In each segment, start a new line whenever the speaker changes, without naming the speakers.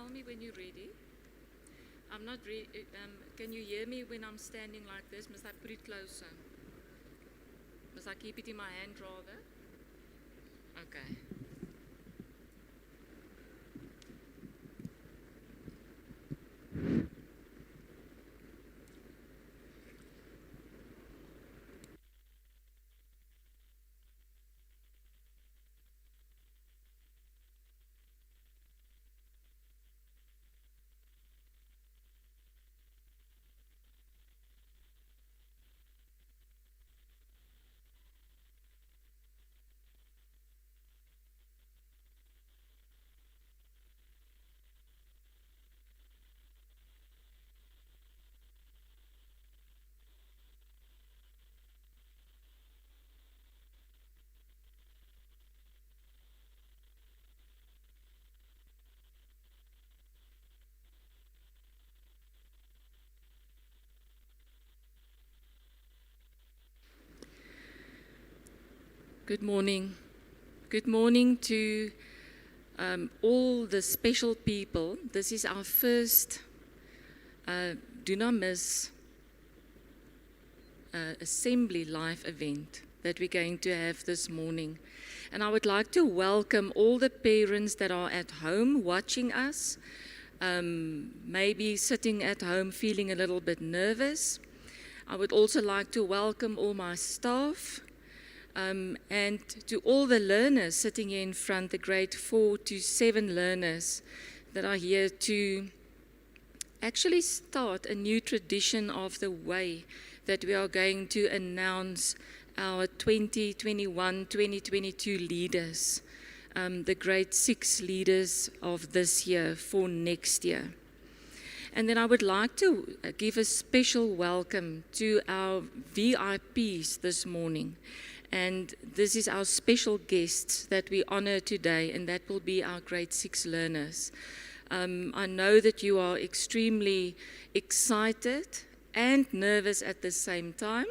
tell me when you're ready. I'm not ready. Can you hear me when I'm standing like this? Must I put it closer? Must I keep it in my hand rather? Okay. Good morning. Good morning to all the special people. This is our first Dunamis assembly live event that we're going to have this morning. And I would like to welcome all the parents that are at home watching us, maybe sitting at home feeling a little bit nervous. I would also like to welcome all my staff, and to all the learners sitting here in front, the grade 4 to 7 learners that are here to actually start a new tradition of the way that we are going to announce our 2021-2022 leaders, the grade 6 leaders of this year for next year. And then I would like to give a special welcome to our VIPs this morning. And this is our special guests that we honor today, and that will be our grade 6 learners. I know that you are extremely excited and nervous at the same time,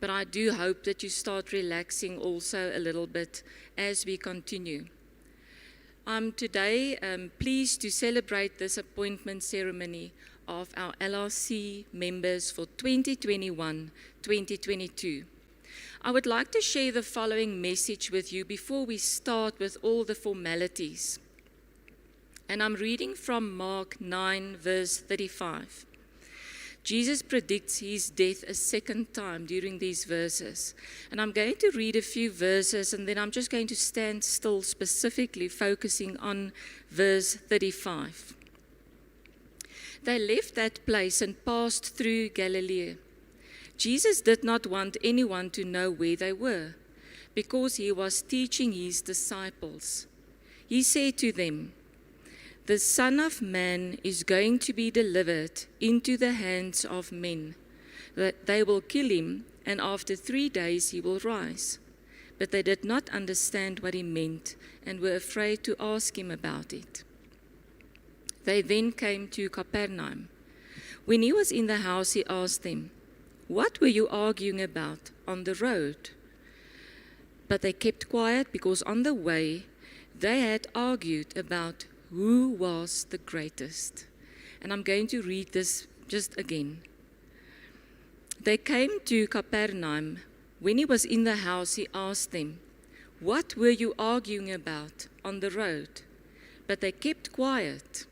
but I do hope that you start relaxing also a little bit as we continue. I'm today pleased to celebrate this appointment ceremony of our LRC members for 2021-2022. I would like to share the following message with you before we start with all the formalities. And I'm reading from Mark 9, verse 35. Jesus predicts his death a second time during these verses. And I'm going to read a few verses, and then I'm just going to stand still, specifically focusing on verse 35. They left that place and passed through Galilee. Jesus did not want anyone to know where they were, because he was teaching his disciples. He said to them, "The Son of Man is going to be delivered into the hands of men. That they will kill him, and after 3 days he will rise." But they did not understand what he meant, and were afraid to ask him about it. They then came to Capernaum. When he was in the house, he asked them, "What were you arguing about on the road?" But they kept quiet, because on the way they had argued about who was the greatest. And I'm going to read this just again. They came to Capernaum. When he was in the house, he asked them, "What were you arguing about on the road?" But they kept quiet.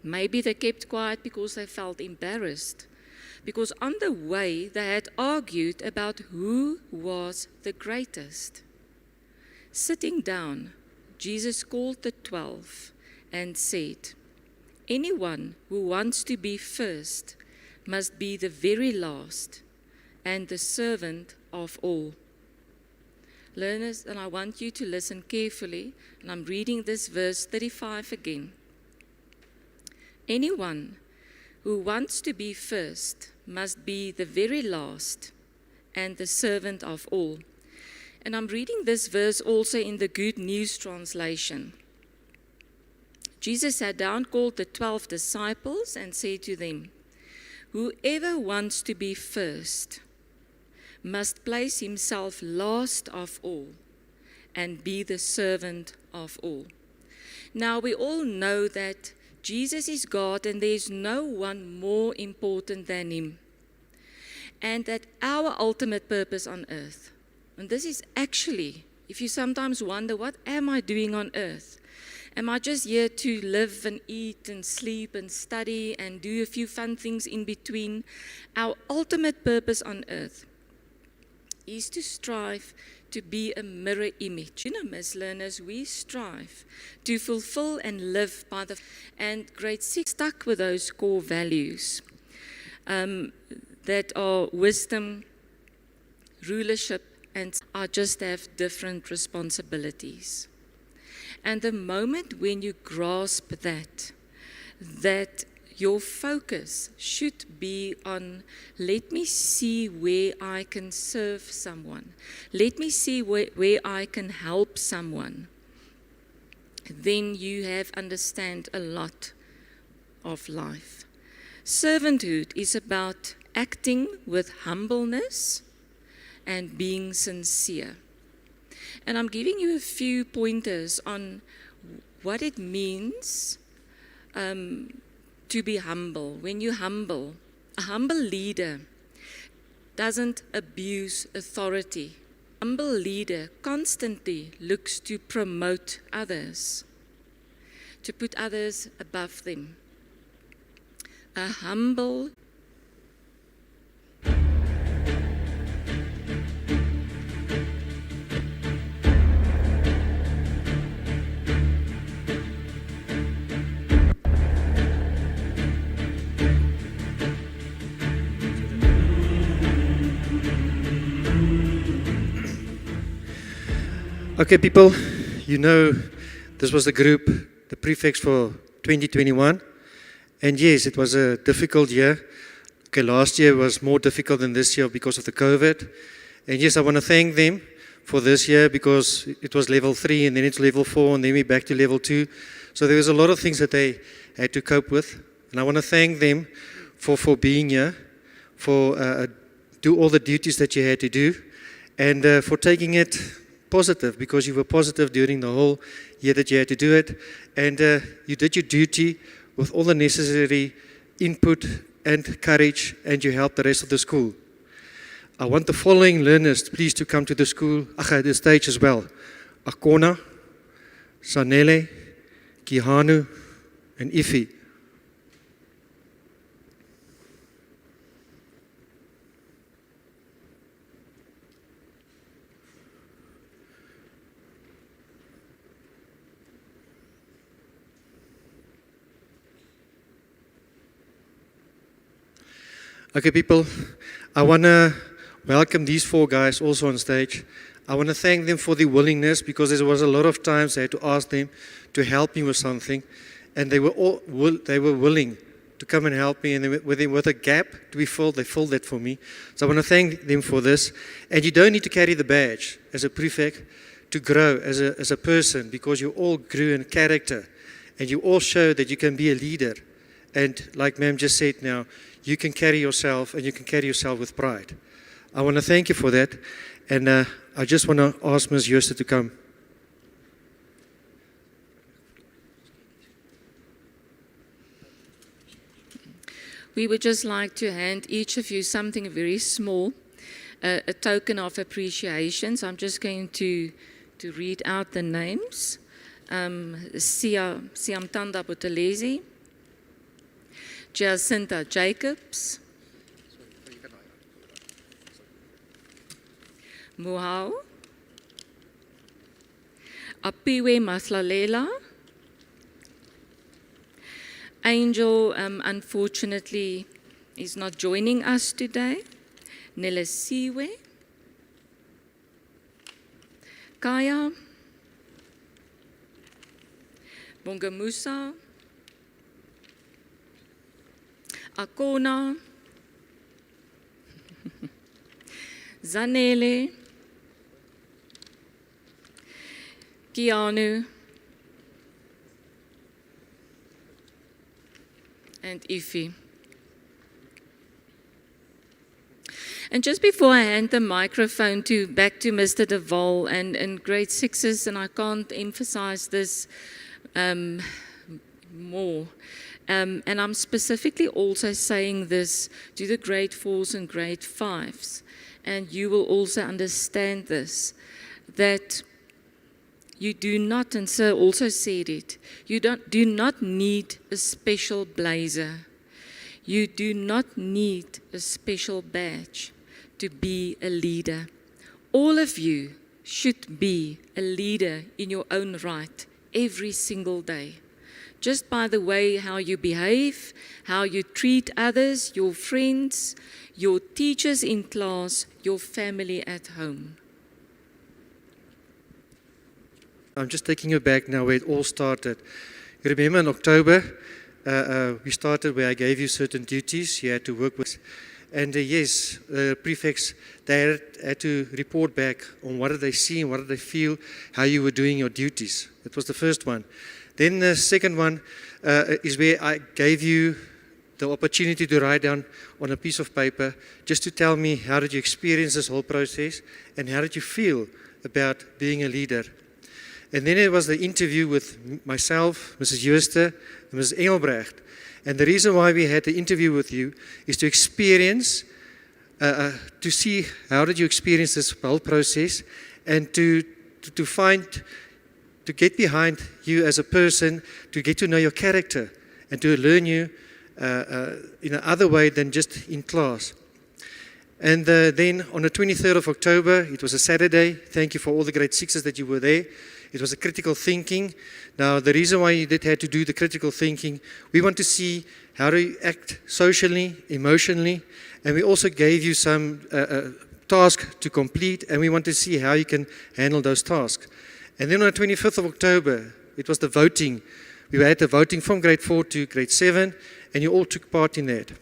Maybe they kept quiet because they felt embarrassed, because on the way they had argued about who was the greatest. Sitting down, Jesus called the 12 and said, "Anyone who wants to be first must be the very last and the servant of all." Learners, and I want you to listen carefully, and I'm reading this verse 35 again. Anyone who wants to be first must be the very last and the servant of all. And I'm reading this verse also in the Good News translation. Jesus sat down, called the 12 disciples, and said to them, "Whoever wants to be first must place himself last of all and be the servant of all." Now, we all know that Jesus is God and there is no one more important than him. And that our ultimate purpose on earth, and this is actually, if you sometimes wonder, what am I doing on earth? Am I just here to live and eat and sleep and study and do a few fun things in between? Our ultimate purpose on earth is to strive to be a mirror image. Dunamis learners, we strive to fulfill and live by and grade 6 stuck with those core values that are wisdom, rulership, and I just have different responsibilities. And the moment when you grasp that your focus should be on, let me see where I can serve someone. Let me see where I can help someone. Then you have understand a lot of life. Servanthood is about acting with humbleness and being sincere. And I'm giving you a few pointers on what it means to be humble. When you're humble, a humble leader doesn't abuse authority. A humble leader constantly looks to promote others, to put others above them. A humble
Okay, people, you know this was the group, the prefects for 2021. And yes, it was a difficult year. Okay, last year was more difficult than this year because of the COVID. And yes, I want to thank them for this year because it was level 3 and then it's level 4 and then we're back to level 2. So there was a lot of things that they had to cope with. And I want to thank them for being here, for do all the duties that you had to do, and for taking it positive, because you were positive during the whole year that you had to do it, and you did your duty with all the necessary input and courage, and you helped the rest of the school. I want the following learners please to come to the school, the stage as well. Akona, Sanele, Kihanu, and Ifi. Okay, people, I want to welcome these 4 guys also on stage. I want to thank them for their willingness, because there was a lot of times I had to ask them to help me with something, and they were willing to come and help me, and with a gap to be filled, they filled that for me. So I want to thank them for this. And you don't need to carry the badge as a prefect to grow as a person, because you all grew in character, and you all showed that you can be a leader. And like ma'am just said now, you can carry yourself, and you can carry yourself with pride. I want to thank you for that. And I just want to ask Ms. Jooste to come.
We would just like to hand each of you something very small, a token of appreciation. So I'm just going to read out the names. Siamtanda Butelezi, Jacinta Jacobs, Muhau, Apiwe Maslalela. Angel, unfortunately, is not joining us today. Nelesiwe, Kaya, Bongamusa, Akona, Zanele, Kianu, and Ifi. And just before I hand the microphone back to Mr. De Waal and grade 6s, and I can't emphasize this more. And I'm specifically also saying this to the grade 4s and grade 5s. And you will also understand this, that you do not, and Sir also said it, you do not need a special blazer. You do not need a special badge to be a leader. All of you should be a leader in your own right every single day. Just by the way how you behave, how you treat others, your friends, your teachers in class, your family at home.
I'm just taking you back now where it all started. You remember in October, we started where I gave you certain duties you had to work with. And yes, prefects, they had to report back on what did they see and what did they feel, how you were doing your duties. That was the first one. Then the second one is where I gave you the opportunity to write down on a piece of paper just to tell me how did you experience this whole process and how did you feel about being a leader. And then it was the interview with myself, Mrs. Jooster, and Mrs. Engelbrecht. And the reason why we had the interview with you is to experience, to see how did you experience this whole process and to get behind you as a person, to get to know your character and to learn you in another way than just in class. And then on the 23rd of October, it was a Saturday. Thank you for all the grade 6s that you were there. It was a critical thinking. Now, the reason why you did have to do the critical thinking, we want to see how do you act socially, emotionally, and we also gave you some tasks to complete, and we want to see how you can handle those tasks. And then on the 25th of October, it was the voting. We had the voting from grade 4 to grade 7, and you all took part in that.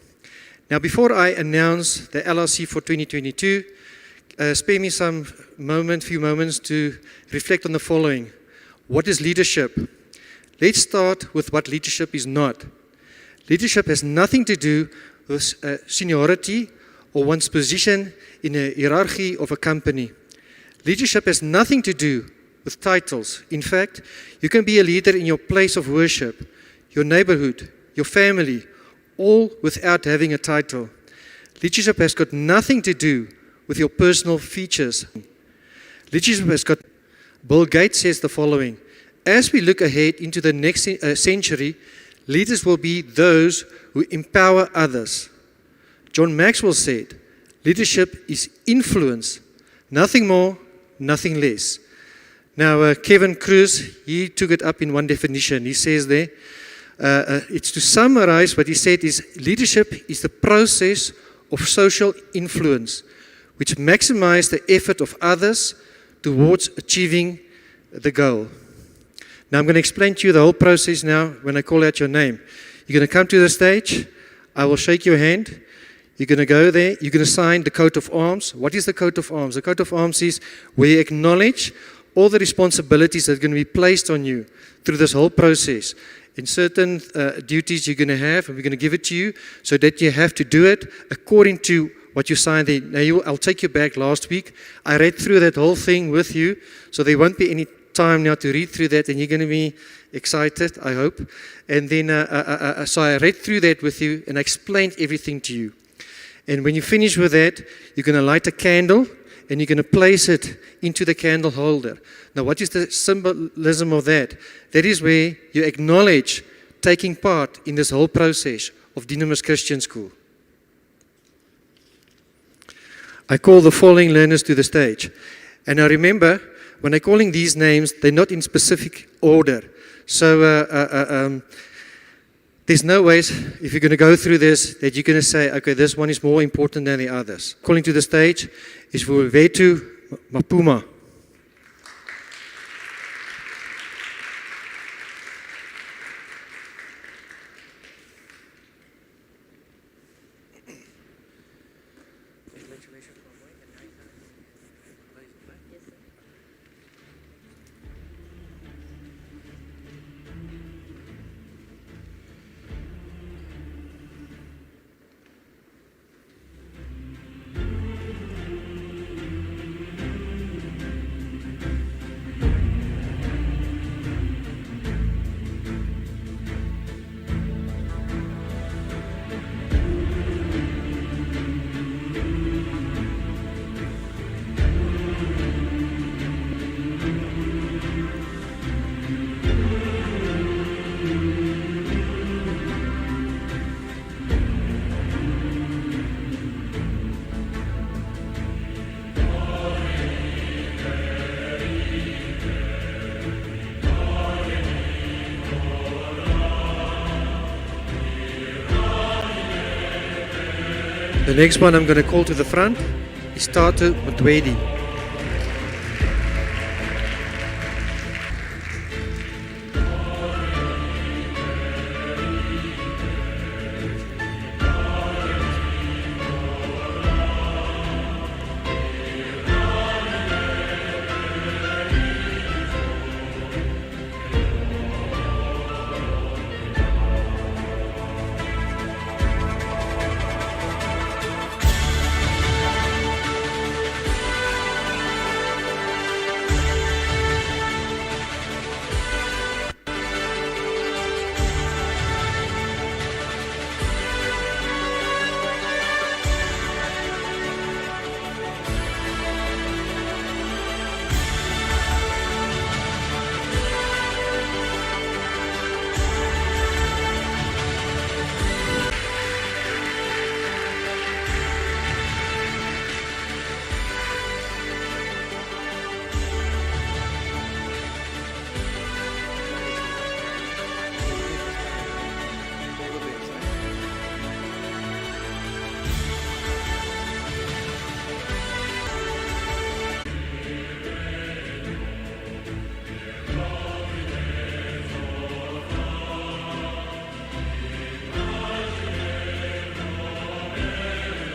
Now, before I announce the LRC for 2022, spare me few moments to reflect on the following. What is leadership? Let's start with what leadership is not. Leadership has nothing to do with seniority or one's position in a hierarchy of a company. Leadership has nothing to do with titles. In fact, you can be a leader in your place of worship, your neighborhood, your family, all without having a title. Leadership has got nothing to do with your personal features. Leadership has got... Bill Gates says the following: as we look ahead into the next century, leaders will be those who empower others. John Maxwell said, leadership is influence, nothing more, nothing less. Now, Kevin Cruz, he took it up in one definition. He says there, it's to summarize what he said is, leadership is the process of social influence, which maximizes the effort of others towards achieving the goal. Now, I'm going to explain to you the whole process now when I call out your name. You're going to come to the stage. I will shake your hand. You're going to go there. You're going to sign the coat of arms. What is the coat of arms? The coat of arms is where you acknowledge all the responsibilities that are going to be placed on you through this whole process. In certain duties you're going to have, and we're going to give it to you so that you have to do it according to what you signed there. Now, I'll take you back last week. I read through that whole thing with you, so there won't be any time now to read through that, and you're going to be excited, I hope. And then, so I read through that with you, and I explained everything to you. And when you finish with that, you're going to light a candle, and you're going to place it into the candle holder. Now, what is the symbolism of that? That is where you acknowledge taking part in this whole process of Dunamis Christian School. I call the following learners to the stage. And now remember, when I'm calling these names, they're not in specific order. So there's no ways, if you're going to go through this, that you're going to say, okay, this one is more important than the others. Calling to the stage is Vuwetu Mapuma. The next one I'm going to call to the front is Tatu Mtwedi.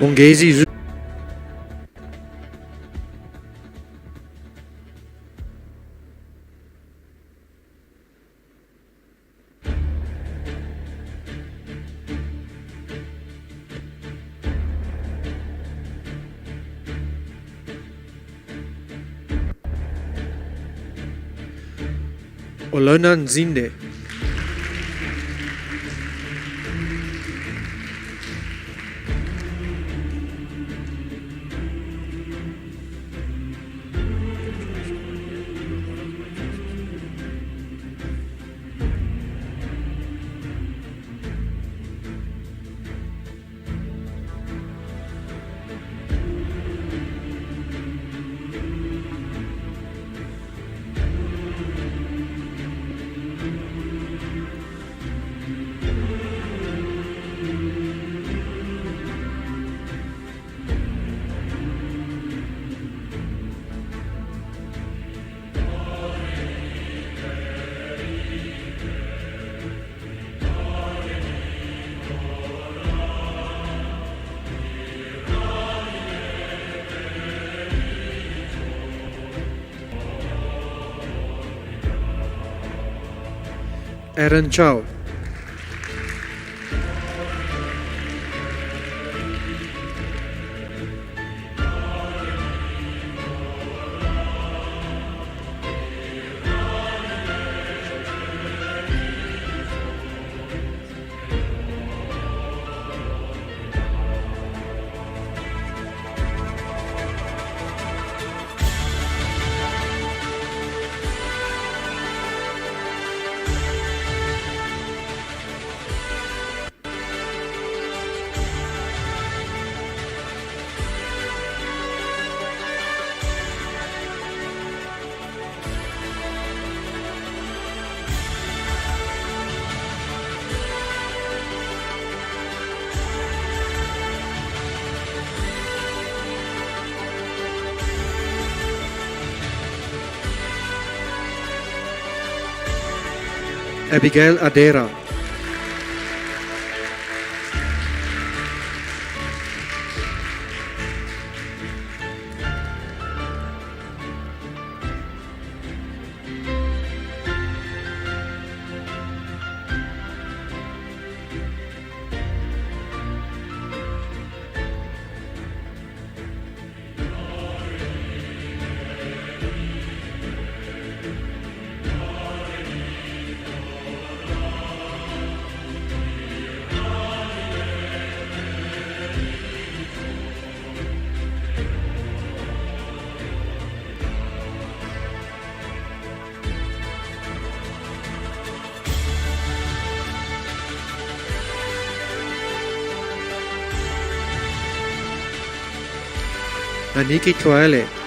Ongezi Zulu. Olona Nzinde. Aaron Chow. Abigail Adera. Aniki Twale.